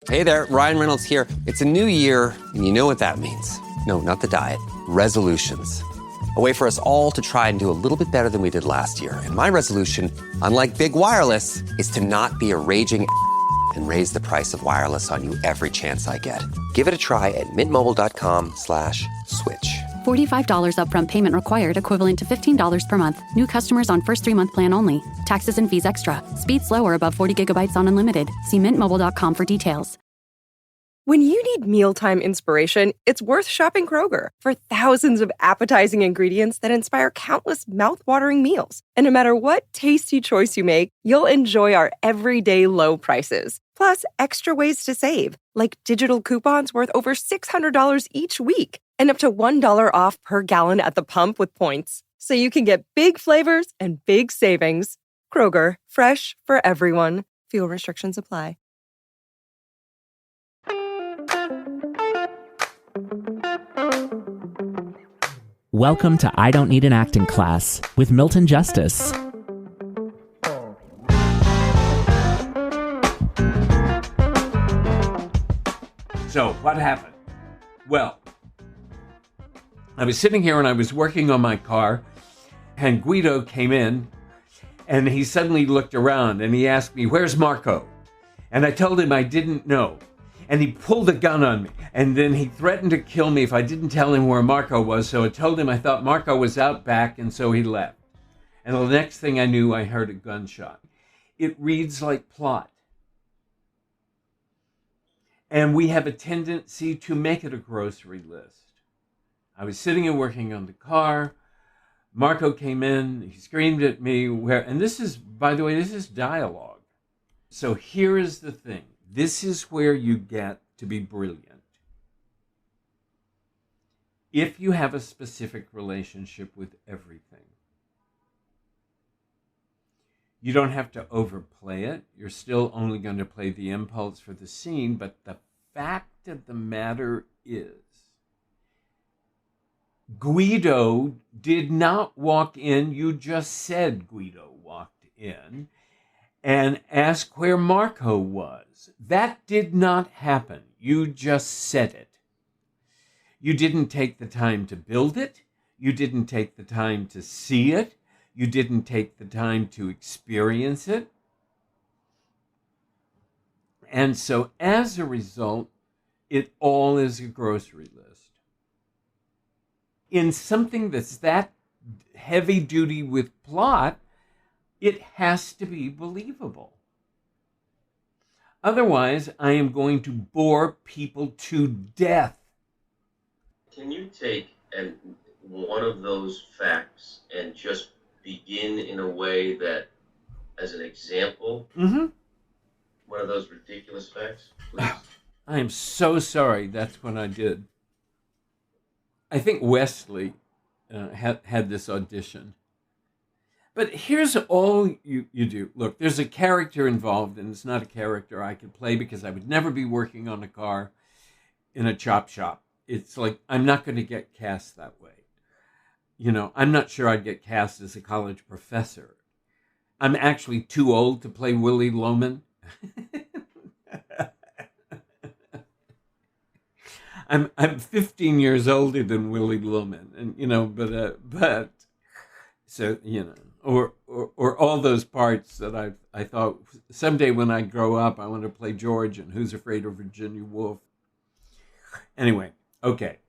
Hey there, Ryan Reynolds here. It's a new year, and you know what that means. No, not the diet. Resolutions. A way for us all to try and do a little bit better than we did last year. And my resolution, unlike big wireless, is to not be a raging and raise the price of wireless on you every chance I get. Give it a try at mintmobile.com/switch. $45 upfront payment required, equivalent to $15 per month. New customers on first 3-month plan only. Taxes and fees extra. Speed slower above 40 gigabytes on unlimited. See mintmobile.com for details. When you need mealtime inspiration, it's worth shopping Kroger for thousands of appetizing ingredients that inspire countless mouth-watering meals. And no matter what tasty choice you make, you'll enjoy our everyday low prices. Plus, extra ways to save, like digital coupons worth over $600 each week and up to $1 off per gallon at the pump with points. So you can get big flavors and big savings. Kroger, fresh for everyone. Fuel restrictions apply. Welcome to I Don't Need an Acting Class with Milton Justice. So, what happened? Well, I was sitting here and I was working on my car, and Guido came in, and he suddenly looked around and he asked me, "Where's Marco?" And I told him I didn't know. And he pulled a gun on me, and then he threatened to kill me if I didn't tell him where Marco was. So I told him I thought Marco was out back, and so he left. And the next thing I knew, I heard a gunshot. It reads like plot. And we have a tendency to make it a grocery list. I was sitting and working on the car. Marco came in, he screamed at me, and this is, by the way, this is dialogue. So here is the thing. This is where you get to be brilliant. If you have a specific relationship with everything, you don't have to overplay it. You're still only going to play the impulse for the scene, but the fact of the matter is, Guido did not walk in. You just said Guido walked in and ask where Marco was. That did not happen. You just said it. You didn't take the time to build it. You didn't take the time to see it. You didn't take the time to experience it. And so as a result, it all is a grocery list. In something that's that heavy duty with plot, it has to be believable. Otherwise, I am going to bore people to death. Can you take one of those facts and just begin in a way that, as an example, one of those ridiculous facts, please? I am so sorry that's what I did. I think Wesley had this audition. But here's all you do. Look, there's a character involved, and it's not a character I could play because I would never be working on a car in a chop shop. It's like, I'm not going to get cast that way. You know, I'm not sure I'd get cast as a college professor. I'm actually too old to play Willie Loman. I'm 15 years older than Willie Loman, and but so or all those parts that I thought someday when I grow up I want to play George and Who's Afraid of Virginia Woolf. Anyway, okay.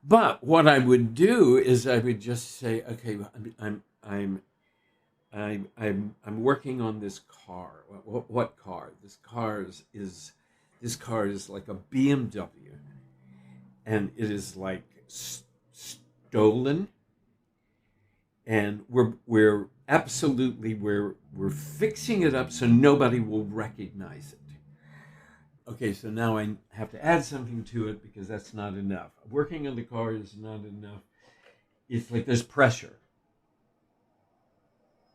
But what I would do is I would just say, okay, I'm working on this car. What car? This car is like a BMW, and it is like stolen. And we're fixing it up so nobody will recognize it. Okay, so now I have to add something to it because that's not enough. Working on the car is not enough. It's like there's pressure.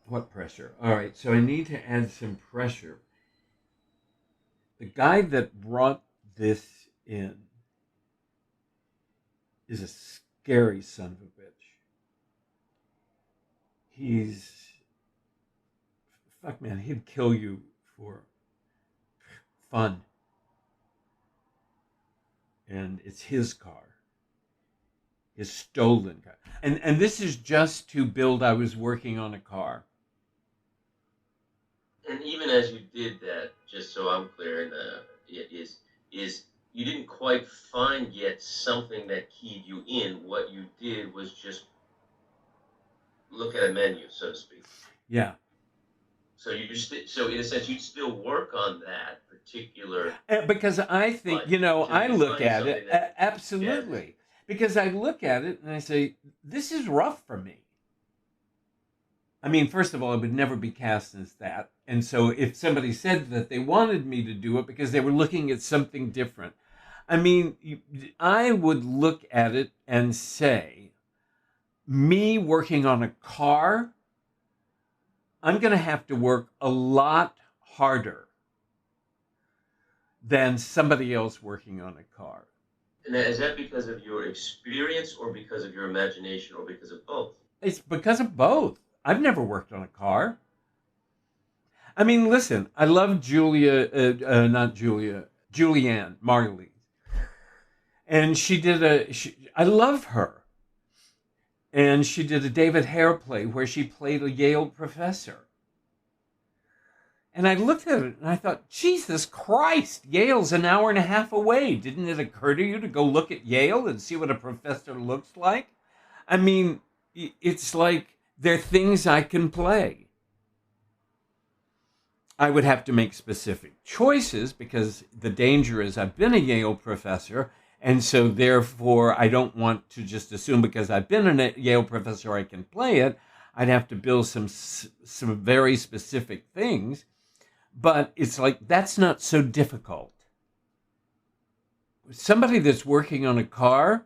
What pressure? All right, so I need to add some pressure. The guy that brought this in is a scary son of a bitch. Fuck man, he'd kill you for fun. and it's his car, his stolen car. And this is just to build, I was working on a car. And even as you did that, just so I'm clear, and is you didn't quite find yet something that keyed you in. What you did was just look at a menu, so to speak. Yeah. So so in a sense, you'd still work on that particular. Because I think, I look at it, absolutely. Because I look at it and I say, this is rough for me. I mean, first of all, I would never be cast as that. And so if somebody said that they wanted me to do it because they were looking at something different, I mean, I would look at it and say, me working on a car, I'm going to have to work a lot harder than somebody else working on a car. And is that because of your experience or because of your imagination or because of both? It's because of both. I've never worked on a car. I mean, listen, I love Julianne Margulies. And I love her. And she did a David Hare play where she played a Yale professor. And I looked at it and I thought, Jesus Christ, Yale's an hour and a half away. Didn't it occur to you to go look at Yale and see what a professor looks like? I mean, it's like they're things I can play. I would have to make specific choices because the danger is I've been a Yale professor, and so therefore I don't want to just assume because I've been a Yale professor I can play it. I'd have to build some very specific things, but it's like that's not so difficult. Somebody that's working on a car,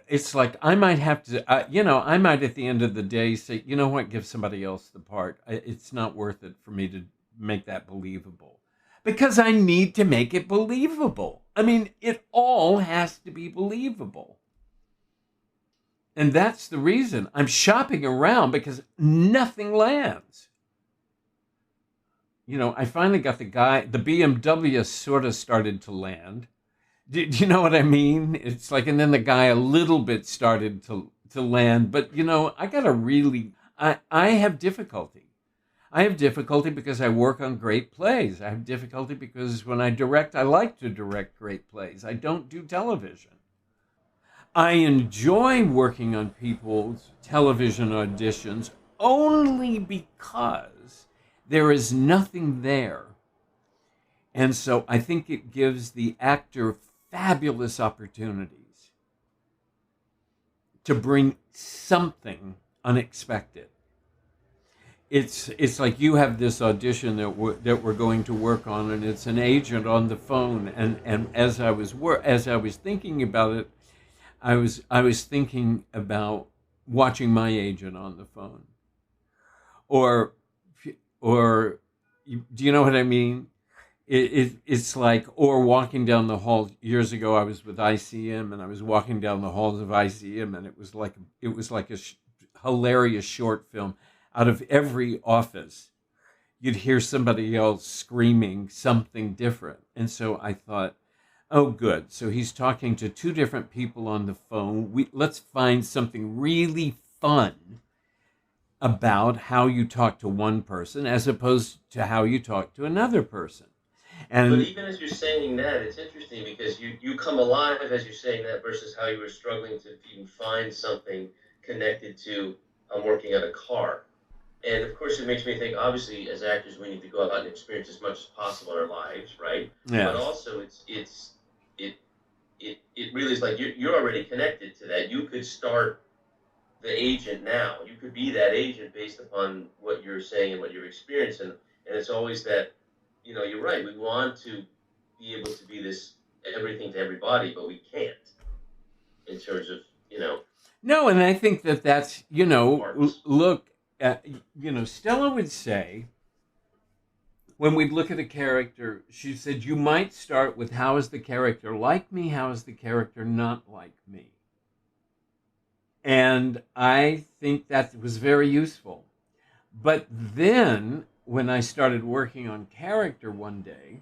it's like I might have to, I might at the end of the day say, you know what, give somebody else the part. It's not worth it for me to make that believable because I need to make it believable. I mean, it all has to be believable. And that's the reason I'm shopping around because nothing lands. I finally got the BMW sort of started to land. Do you know what I mean? It's like, and then the guy a little bit started to land. But, I got to really, I have difficulty. I have difficulty because I work on great plays. I have difficulty because when I direct, I like to direct great plays. I don't do television. I enjoy working on people's television auditions only because there is nothing there. And so I think it gives the actor fabulous opportunities to bring something unexpected. It's like you have this audition that we're going to work on, and it's an agent on the phone. And as I was thinking about it, I was thinking about watching my agent on the phone, or do you know what I mean? It's like, or walking down the hall. Years ago, I was with ICM, and I was walking down the halls of ICM, and it was like a hilarious short film. Out of every office, you'd hear somebody else screaming something different, and so I thought, oh, good. So he's talking to two different people on the phone. Let's find something really fun about how you talk to one person as opposed to how you talk to another person. But even as you're saying that, it's interesting because you come alive as you're saying that versus how you were struggling to even find something connected to I'm working on a car. And of course, it makes me think, obviously, as actors, we need to go out and experience as much as possible in our lives, right? Yeah. But also, it really is like you're already connected to that. You could start the agent now. You could be that agent based upon what you're saying and what you're experiencing. And it's always that, you're right. We want to be able to be this everything to everybody, but we can't in terms of, No, and I think that's, parts. look, Stella would say, when we'd look at a character, she said, you might start with how is the character like me? How is the character not like me? And I think that was very useful. But then when I started working on character one day,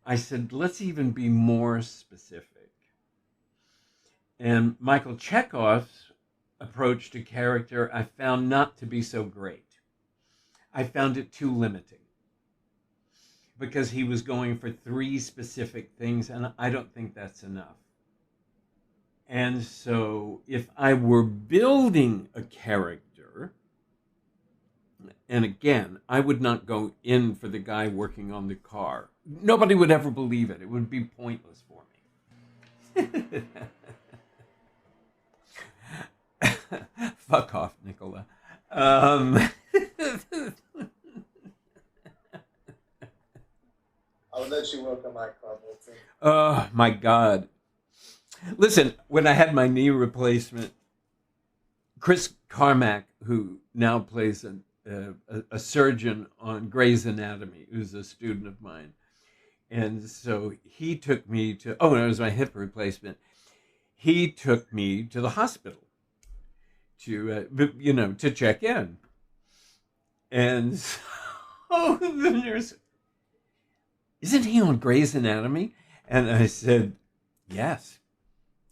I said, let's even be more specific. And Michael Chekhov's approach to character I found not to be so great. I found it too limiting because he was going for 3 specific things, and I don't think that's enough. And so if I were building a character, and again, I would not go in for the guy working on the car. Nobody would ever believe it. It would be pointless for me. Fuck off, Nicola. I'll let you work on my car, Milton. Oh, my God. Listen, when I had my knee replacement, Chris Carmack, who now plays a surgeon on Grey's Anatomy, who's a student of mine, and so he took me to, it was my hip replacement. He took me to the hospital to check in. And so the nurse, isn't he on Grey's Anatomy? And I said, yes.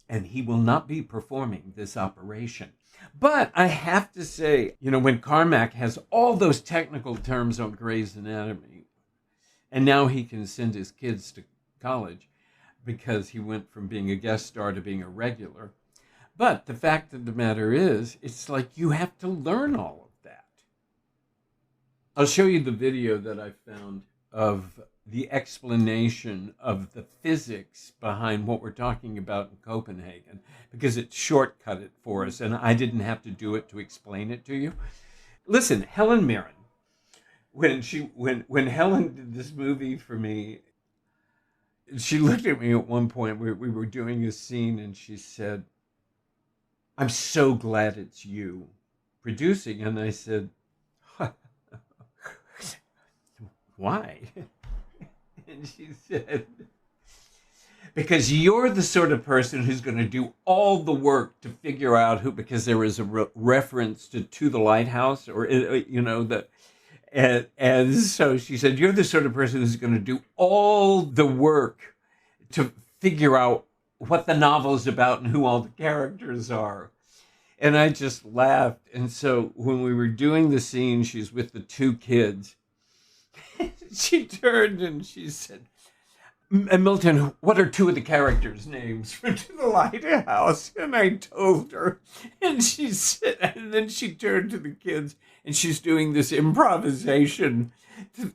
And he will not be performing this operation. But I have to say, when Carmack has all those technical terms on Grey's Anatomy, and now he can send his kids to college because he went from being a guest star to being a regular. But the fact of the matter is, it's like you have to learn all of that. I'll show you the video that I found of the explanation of the physics behind what we're talking about in Copenhagen, because it shortcut it for us, and I didn't have to do it to explain it to you. Listen, Helen Mirren, when Helen did this movie for me, she looked at me at one point, we were doing a scene, and she said, I'm so glad it's you producing. And I said, why? And she said, because you're the sort of person who's going to do all the work to figure out who, because there is a reference to the lighthouse, or, and so she said, you're the sort of person who's going to do all the work to figure out what the novel's about and who all the characters are. And I just laughed. And so when we were doing the scene, she's with the 2 kids. She turned and she said, Milton, what are 2 of the characters' names for To the Lighthouse? And I told her. And she said, and then she turned to the kids and she's doing this improvisation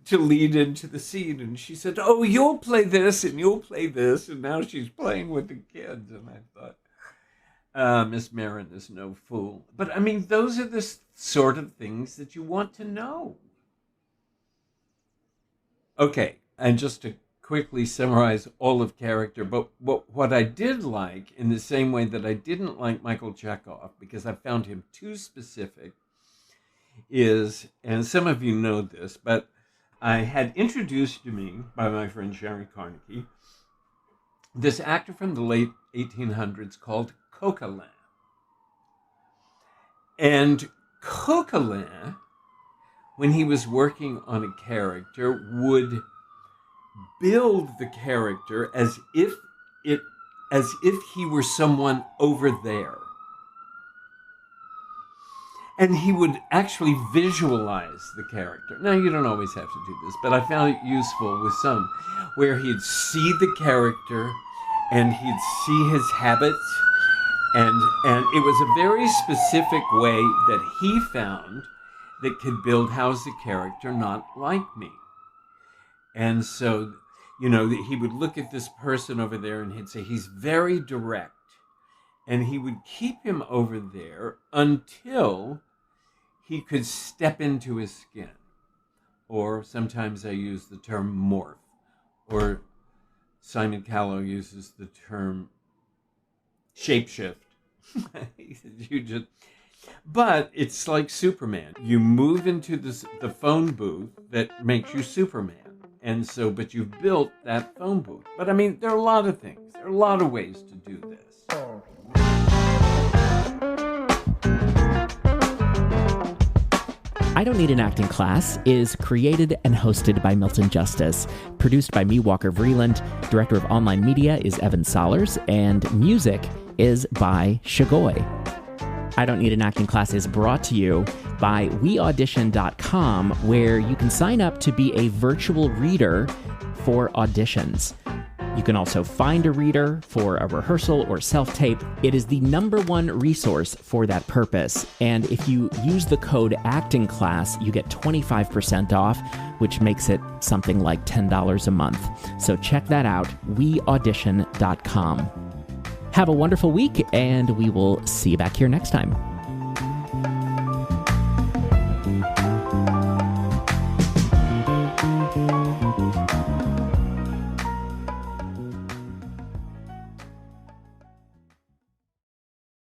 to lead into the scene. And she said, oh, you'll play this and you'll play this. And now she's playing with the kids. And I thought, Miss Marin is no fool. But I mean, those are the sort of things that you want to know. Okay, and just to quickly summarize all of character, but what I did like, in the same way that I didn't like Michael Chekhov, because I found him too specific, is, and some of you know this, but I had introduced to me by my friend Sherry Carnegie, this actor from the late 1800s called Coquelin. And Coquelin, when he was working on a character, would build the character as if he were someone over there. And he would actually visualize the character. Now, you don't always have to do this, but I found it useful with some, where he'd see the character and he'd see his habits, and it was a very specific way that he found that could build how's the character not like me. And so, he would look at this person over there and he'd say, he's very direct. And he would keep him over there until he could step into his skin. Or sometimes I use the term morph. Or Simon Callow uses the term shapeshift. But it's like Superman. You move into the phone booth that makes you Superman. And so, but you've built that phone booth. But I mean, there are a lot of things. There are a lot of ways to do this. I Don't Need an Acting Class is created and hosted by Milton Justice, produced by me, Walker Vreeland. Director of online media is Evan Solers, and music is by Shagoy. I Don't Need an Acting Class is brought to you by weaudition.com, where you can sign up to be a virtual reader for auditions. You can also find a reader for a rehearsal or self-tape. It is the #1 resource for that purpose. And if you use the code ACTINGCLASS, you get 25% off, which makes it something like $10 a month. So check that out, weaudition.com. Have a wonderful week, and we will see you back here next time.